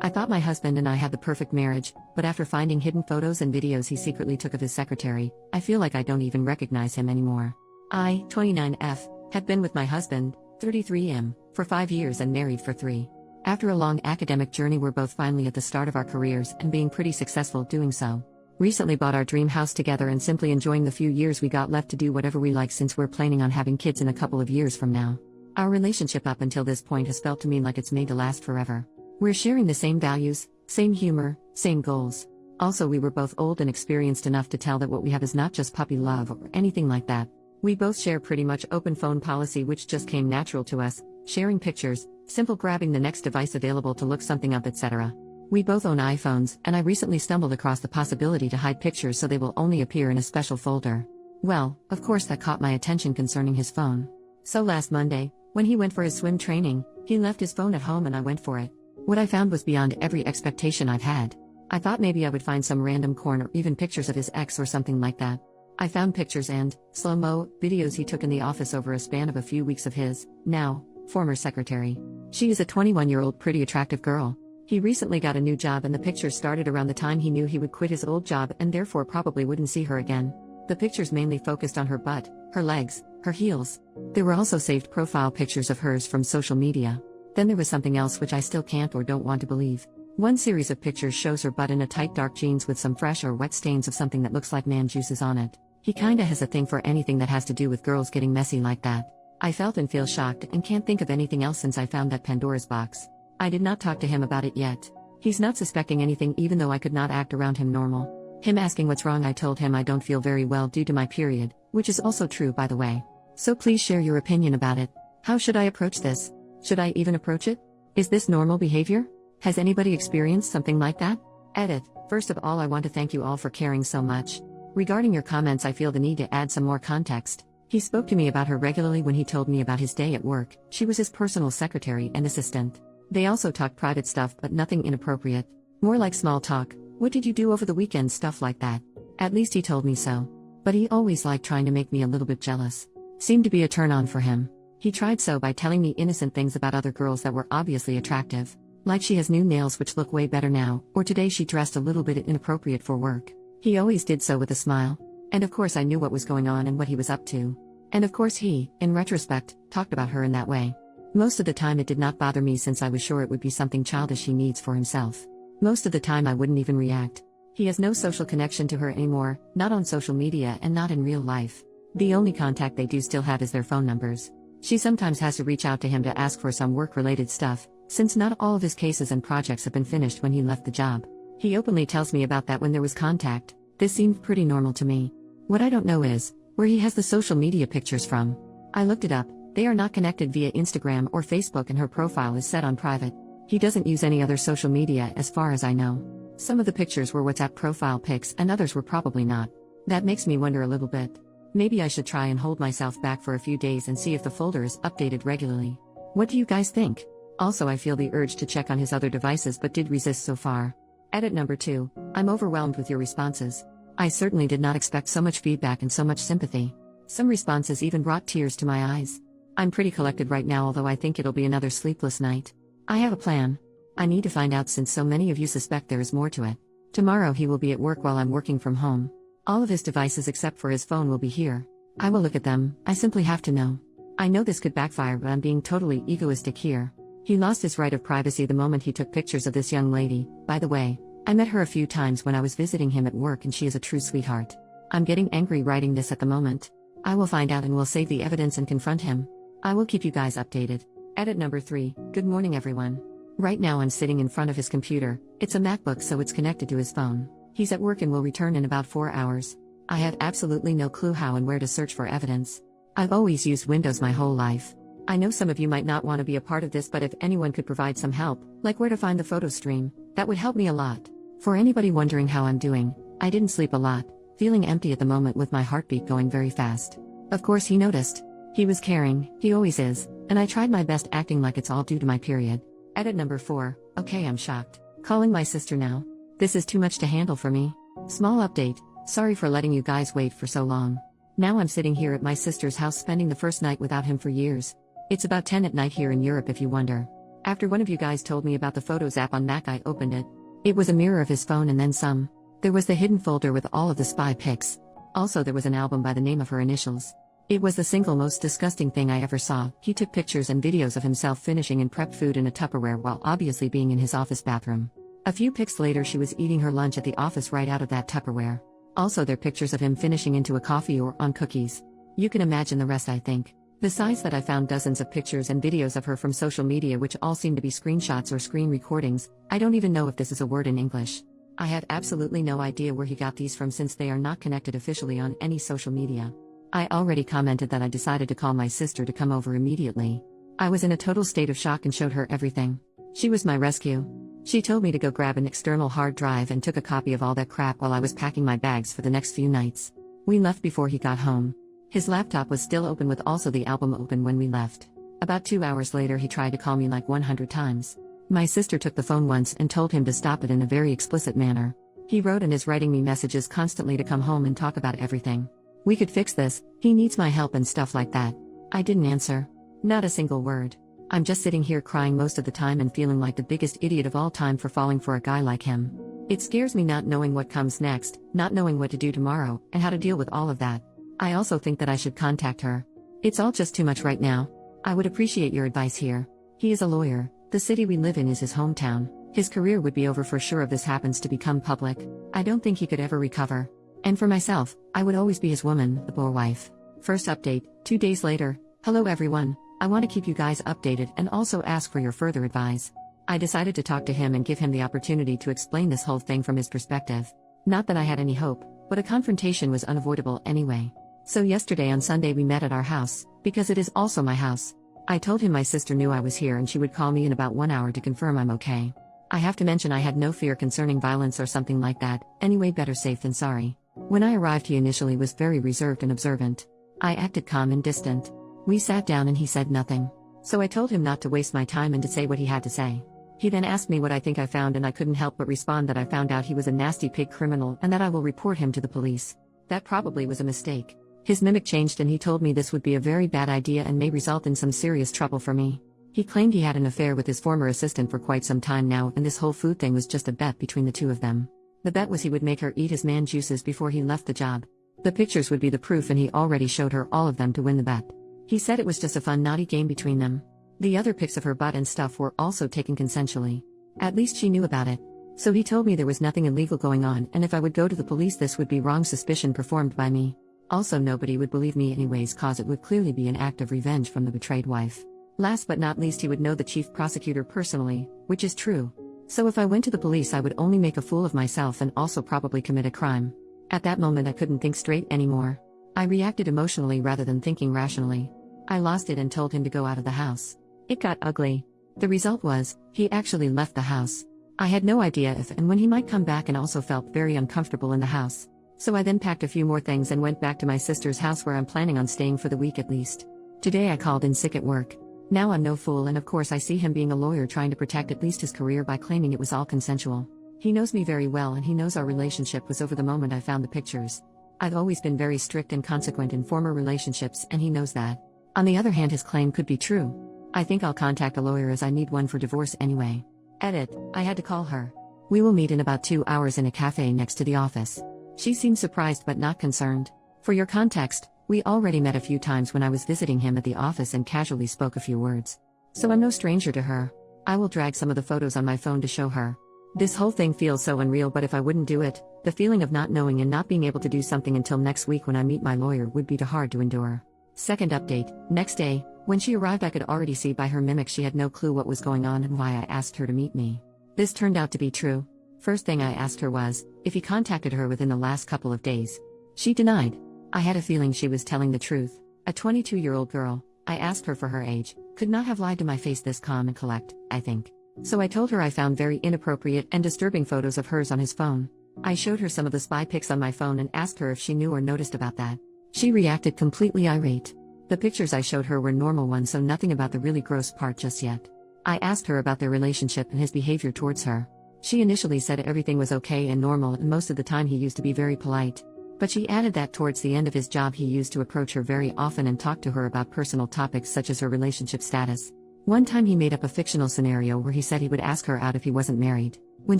I thought my husband and I had the perfect marriage, but after finding hidden photos and videos he secretly took of his secretary, I feel like I don't even recognize him anymore. I, 29F, had been with my husband, 33M, for 5 years and married for 3. After a long academic journey, we're both finally at the start of our careers and being pretty successful doing so. Recently bought our dream house together and simply enjoying the few years we got left to do whatever we like, since we're planning on having kids in a couple of years from now. Our relationship up until this point has felt to me like it's made to last forever. We're sharing the same values, same humor, same goals. Also, we were both old and experienced enough to tell that what we have is not just puppy love or anything like that. We both share pretty much open phone policy, which just came natural to us, sharing pictures, simple grabbing the next device available to look something up, etc. We both own iPhones, and I recently stumbled across the possibility to hide pictures so they will only appear in a special folder. Well, of course that caught my attention concerning his phone. So last Monday, when he went for his swim training, he left his phone at home and I went for it. What I found was beyond every expectation I've had. I thought maybe I would find some random corn or even pictures of his ex or something like that. I found pictures and slow-mo videos he took in the office over a span of a few weeks of his, now, former secretary. She is a 21-year-old pretty attractive girl. He recently got a new job and the pictures started around the time he knew he would quit his old job and therefore probably wouldn't see her again. The pictures mainly focused on her butt, her legs, her heels. There were also saved profile pictures of hers from social media. Then there was something else which I still can't or don't want to believe. One series of pictures shows her butt in a tight dark jeans with some fresh or wet stains of something that looks like man juices on it. He kinda has a thing for anything that has to do with girls getting messy like that. I felt and feel shocked and can't think of anything else since I found that Pandora's box. I did not talk to him about it yet. He's not suspecting anything even though I could not act around him normal. Him asking what's wrong, I told him I don't feel very well due to my period, which is also true by the way. So please share your opinion about it. How should I approach this? Should I even approach it? Is this normal behavior? Has anybody experienced something like that? Edit. First of all, I want to thank you all for caring so much. Regarding your comments, I feel the need to add some more context. He spoke to me about her regularly when he told me about his day at work. She was his personal secretary and assistant. They also talked private stuff but nothing inappropriate. More like small talk. What did you do over the weekend, stuff like that. At least he told me so. But he always liked trying to make me a little bit jealous. Seemed to be a turn on for him. He tried so by telling me innocent things about other girls that were obviously attractive. Like she has new nails which look way better now, or today she dressed a little bit inappropriate for work. He always did so with a smile. And of course I knew what was going on and what he was up to. And of course he, in retrospect, talked about her in that way. Most of the time it did not bother me since I was sure it would be something childish he needs for himself. Most of the time I wouldn't even react. He has no social connection to her anymore, not on social media and not in real life. The only contact they do still have is their phone numbers. She sometimes has to reach out to him to ask for some work-related stuff, since not all of his cases and projects have been finished when he left the job. He openly tells me about that when there was contact. This seemed pretty normal to me. What I don't know is where he has the social media pictures from. I looked it up. They are not connected via Instagram or Facebook and her profile is set on private. He doesn't use any other social media as far as I know. Some of the pictures were WhatsApp profile pics and others were probably not. That makes me wonder a little bit. Maybe I should try and hold myself back for a few days and see if the folder is updated regularly. What do you guys think? Also, I feel the urge to check on his other devices but did resist so far. Edit number 2. I'm overwhelmed with your responses. I certainly did not expect so much feedback and so much sympathy. Some responses even brought tears to my eyes. I'm pretty collected right now, although I think it'll be another sleepless night. I have a plan. I need to find out since so many of you suspect there is more to it. Tomorrow he will be at work while I'm working from home. All of his devices except for his phone will be here. I will look at them. I simply have to know. I know this could backfire, but I'm being totally egoistic here. He lost his right of privacy the moment he took pictures of this young lady. By the way, I met her a few times when I was visiting him at work and she is a true sweetheart. I'm getting angry writing this at the moment. I will find out and will save the evidence and confront him. I will keep you guys updated. Edit number 3. Good morning everyone. Right now I'm sitting in front of his computer. It's a MacBook, so it's connected to his phone. He's at work and will return in about 4 hours. I have absolutely no clue how and where to search for evidence. I've always used Windows my whole life. I know some of you might not want to be a part of this, but if anyone could provide some help, like where to find the photo stream, that would help me a lot. For anybody wondering how I'm doing, I didn't sleep a lot, feeling empty at the moment with my heartbeat going very fast. Of course he noticed. He was caring, he always is, and I tried my best acting like it's all due to my period. Edit number 4. Okay, I'm shocked. Calling my sister now. This is too much to handle for me. Small update. Sorry for letting you guys wait for so long. Now I'm sitting here at my sister's house spending the first night without him for years. It's about 10 at night here in Europe if you wonder. After one of you guys told me about the Photos app on Mac, I opened it. It was a mirror of his phone and then some. There was the hidden folder with all of the spy pics. Also, there was an album by the name of her initials. It was the single most disgusting thing I ever saw. He took pictures and videos of himself finishing and prepped food in a Tupperware while obviously being in his office bathroom. A few pics later, she was eating her lunch at the office right out of that Tupperware. Also, there are pictures of him finishing into a coffee or on cookies. You can imagine the rest, I think. Besides that, I found dozens of pictures and videos of her from social media which all seem to be screenshots or screen recordings. I don't even know if this is a word in English. I had absolutely no idea where he got these from since they are not connected officially on any social media. I already commented that I decided to call my sister to come over immediately. I was in a total state of shock and showed her everything. She was my rescue. She told me to go grab an external hard drive and took a copy of all that crap while I was packing my bags for the next few nights. We left before he got home. His laptop was still open with also the album open when we left. About 2 hours later, he tried to call me like 100 times. My sister took the phone once and told him to stop it in a very explicit manner. He wrote and is writing me messages constantly to come home and talk about everything. We could fix this, he needs my help and stuff like that. I didn't answer. Not a single word. I'm just sitting here crying most of the time and feeling like the biggest idiot of all time for falling for a guy like him. It scares me not knowing what comes next, not knowing what to do tomorrow, and how to deal with all of that. I also think that I should contact her. It's all just too much right now. I would appreciate your advice here. He is a lawyer. The city we live in is his hometown. His career would be over for sure if this happens to become public. I don't think he could ever recover. And for myself, I would always be his woman, the poor wife. First update, 2 days later. Hello everyone. I want to keep you guys updated and also ask for your further advice. I decided to talk to him and give him the opportunity to explain this whole thing from his perspective. Not that I had any hope, but a confrontation was unavoidable anyway. So yesterday on Sunday we met at our house, because it is also my house. I told him my sister knew I was here and she would call me in about 1 hour to confirm I'm okay. I have to mention I had no fear concerning violence or something like that, anyway better safe than sorry. When I arrived he initially was very reserved and observant. I acted calm and distant. We sat down and he said nothing. So I told him not to waste my time and to say what he had to say. He then asked me what I think I found and I couldn't help but respond that I found out he was a nasty pig criminal and that I will report him to the police. That probably was a mistake. His mimic changed and he told me this would be a very bad idea and may result in some serious trouble for me. He claimed he had an affair with his former assistant for quite some time now and this whole food thing was just a bet between the two of them. The bet was he would make her eat his man juices before he left the job. The pictures would be the proof and he already showed her all of them to win the bet. He said it was just a fun naughty game between them. The other pics of her butt and stuff were also taken consensually. At least she knew about it. So he told me there was nothing illegal going on and if I would go to the police this would be wrong suspicion performed by me. Also nobody would believe me anyways cause it would clearly be an act of revenge from the betrayed wife. Last but not least he would know the chief prosecutor personally, which is true. So if I went to the police I would only make a fool of myself and also probably commit a crime. At that moment I couldn't think straight anymore. I reacted emotionally rather than thinking rationally. I lost it and told him to go out of the house. It got ugly. The result was, he actually left the house. I had no idea if and when he might come back and also felt very uncomfortable in the house. So I then packed a few more things and went back to my sister's house where I'm planning on staying for the week at least. Today I called in sick at work. Now I'm no fool and of course I see him being a lawyer trying to protect at least his career by claiming it was all consensual. He knows me very well and he knows our relationship was over the moment I found the pictures. I've always been very strict and consequent in former relationships and he knows that. On the other hand his claim could be true. I think I'll contact a lawyer as I need one for divorce anyway. Edit, I had to call her. We will meet in about 2 hours in a cafe next to the office. She seemed surprised but not concerned. For your context, we already met a few times when I was visiting him at the office and casually spoke a few words. So I'm no stranger to her. I will drag some of the photos on my phone to show her. This whole thing feels so unreal but if I wouldn't do it, the feeling of not knowing and not being able to do something until next week when I meet my lawyer would be too hard to endure. Second update, next day, when she arrived I could already see by her mimic she had no clue what was going on and why I asked her to meet me. This turned out to be true. First thing I asked her was, if he contacted her within the last couple of days. She denied. I had a feeling she was telling the truth. A 22-year-old girl, I asked her for her age, could not have lied to my face this calm and collect, I think. So I told her I found very inappropriate and disturbing photos of hers on his phone. I showed her some of the spy pics on my phone and asked her if she knew or noticed about that. She reacted completely irate. The pictures I showed her were normal ones so nothing about the really gross part just yet. I asked her about their relationship and his behavior towards her. She initially said everything was okay and normal and most of the time he used to be very polite. But she added that towards the end of his job he used to approach her very often and talk to her about personal topics such as her relationship status. One time he made up a fictional scenario where he said he would ask her out if he wasn't married. When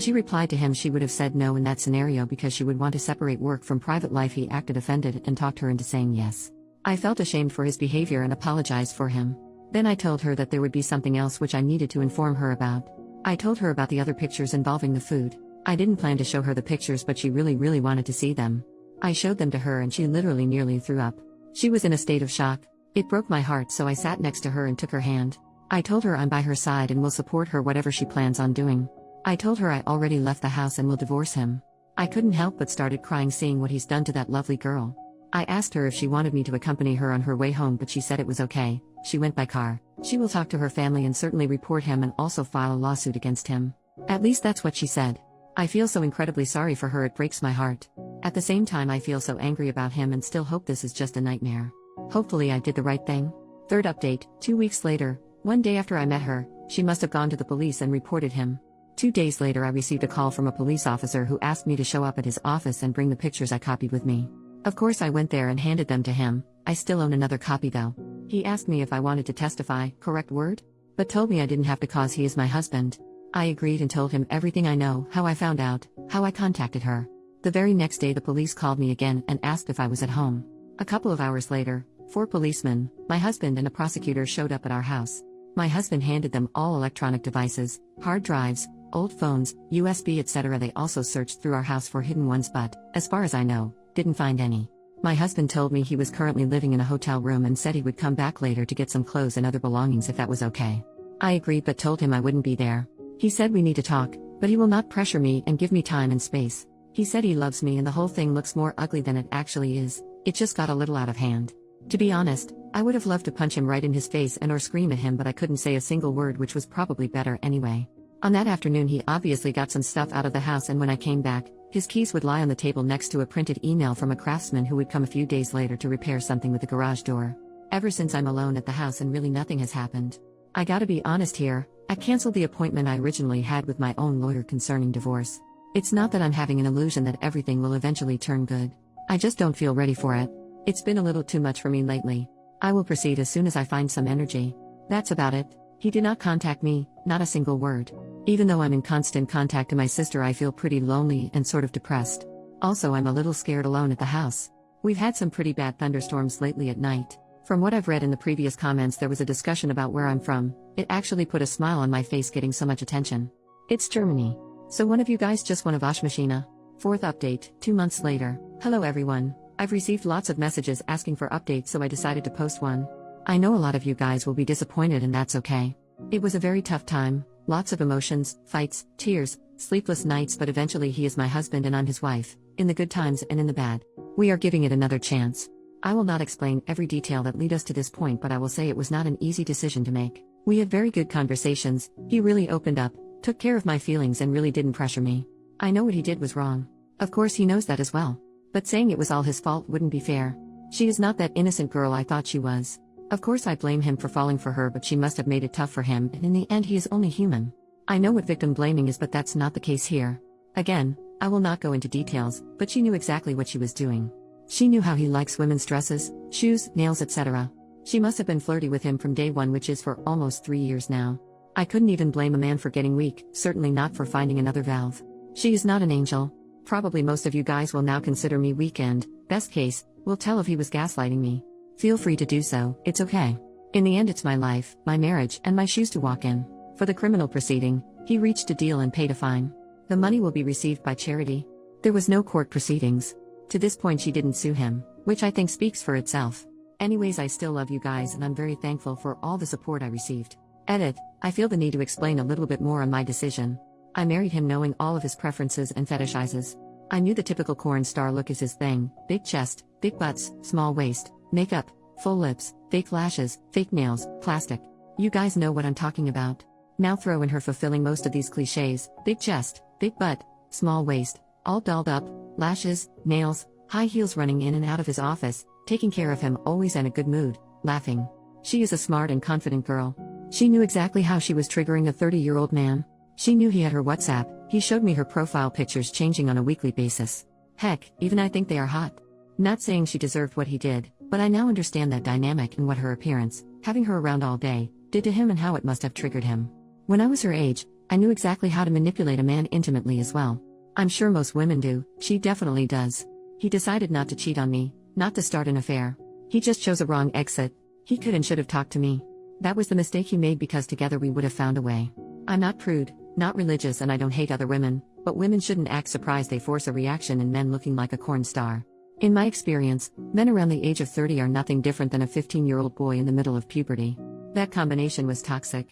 she replied to him, she would have said no in that scenario because she would want to separate work from private life. He acted offended and talked her into saying yes. I felt ashamed for his behavior and apologized for him. Then I told her that there would be something else which I needed to inform her about. I told her about the other pictures involving the food. I didn't plan to show her the pictures, but she really wanted to see them. I showed them to her and she literally nearly threw up. She was in a state of shock. It broke my heart, so I sat next to her and took her hand. I told her I'm by her side and will support her whatever she plans on doing. I told her I already left the house and will divorce him. I couldn't help but started crying seeing what he's done to that lovely girl. I asked her if she wanted me to accompany her on her way home, but she said it was okay. She went by car. She will talk to her family and certainly report him and also file a lawsuit against him. At least that's what she said. I feel so incredibly sorry for her, it breaks my heart. At the same time, I feel so angry about him and still hope this is just a nightmare. Hopefully I did the right thing. Third update, 2 weeks later, one day after I met her, she must have gone to the police and reported him. 2 days later, I received a call from a police officer who asked me to show up at his office and bring the pictures I copied with me. Of course, I went there and handed them to him. I still own another copy though. He asked me if I wanted to testify, correct word? But told me I didn't have to cause he is my husband. I agreed and told him everything I know, how I found out, how I contacted her. The very next day, the police called me again and asked if I was at home. A couple of hours later, 4 policemen, my husband and a prosecutor showed up at our house. My husband handed them all electronic devices, hard drives, old phones, USB, etc. They also searched through our house for hidden ones, but, as far as I know, didn't find any. My husband told me he was currently living in a hotel room and said he would come back later to get some clothes and other belongings if that was okay. I agreed but told him I wouldn't be there. He said we need to talk, but he will not pressure me and give me time and space. He said he loves me and the whole thing looks more ugly than it actually is. It just got a little out of hand. To be honest, I would have loved to punch him right in his face and or scream at him, but I couldn't say a single word, which was probably better anyway. On that afternoon, he obviously got some stuff out of the house, and when I came back, his keys would lie on the table next to a printed email from a craftsman who would come a few days later to repair something with the garage door. Ever since, I'm alone at the house and really nothing has happened. I gotta be honest here, I canceled the appointment I originally had with my own lawyer concerning divorce. It's not that I'm having an illusion that everything will eventually turn good. I just don't feel ready for it. It's been a little too much for me lately. I will proceed as soon as I find some energy. That's about it. He did not contact me, not a single word. Even though I'm in constant contact with my sister, I feel pretty lonely and sort of depressed. Also, I'm a little scared alone at the house. We've had some pretty bad thunderstorms lately at night. From what I've read in the previous comments, there was a discussion about where I'm from. It actually put a smile on my face getting so much attention. It's Germany. So one of you guys just won a Waschmaschine. Fourth update, 2 months later. Hello everyone. I've received lots of messages asking for updates, so I decided to post one. I know a lot of you guys will be disappointed, and that's okay. It was a very tough time, lots of emotions, fights, tears, sleepless nights, but eventually he is my husband and I'm his wife, in the good times and in the bad. We are giving it another chance. I will not explain every detail that led us to this point, but I will say it was not an easy decision to make. We had very good conversations, he really opened up, took care of my feelings and really didn't pressure me. I know what he did was wrong. Of course he knows that as well. But saying it was all his fault wouldn't be fair. She is not that innocent girl I thought she was. Of course I blame him for falling for her, but she must have made it tough for him, and in the end he is only human. I know what victim blaming is, but that's not the case here. Again, I will not go into details, but she knew exactly what she was doing. She knew how he likes women's dresses, shoes, nails, etc. She must have been flirty with him from day one, which is for almost 3 years now. I couldn't even blame a man for getting weak, certainly not for finding another valve. She is not an angel. Probably most of you guys will now consider me weak and, best case, will tell if he was gaslighting me. Feel free to do so, it's okay. In the end, it's my life, my marriage, and my shoes to walk in. For the criminal proceeding, he reached a deal and paid a fine. The money will be received by charity. There was no court proceedings. To this point, she didn't sue him, which I think speaks for itself. Anyways, I still love you guys and I'm very thankful for all the support I received. Edit, I feel the need to explain a little bit more on my decision. I married him knowing all of his preferences and fetishizes. I knew the typical corn star look is his thing: big chest, big butts, small waist, makeup, full lips, fake lashes, fake nails, plastic. You guys know what I'm talking about. Now throw in her fulfilling most of these cliches: big chest, big butt, small waist, all dolled up, lashes, nails, high heels, running in and out of his office, taking care of him, always in a good mood, laughing. She is a smart and confident girl. She knew exactly how she was triggering a 30-year-old man. She knew he had her WhatsApp. He showed me her profile pictures changing on a weekly basis. Heck, even I think they are hot. Not saying she deserved what he did, but I now understand that dynamic and what her appearance, having her around all day, did to him and how it must have triggered him. When I was her age, I knew exactly how to manipulate a man intimately as well. I'm sure most women do, she definitely does. He decided not to cheat on me, not to start an affair. He just chose a wrong exit. He could and should have talked to me. That was the mistake he made because together we would have found a way. I'm not prude, not religious, and I don't hate other women, but women shouldn't act surprised they force a reaction in men looking like a corn star. In my experience, men around the age of 30 are nothing different than a 15-year-old boy in the middle of puberty. That combination was toxic.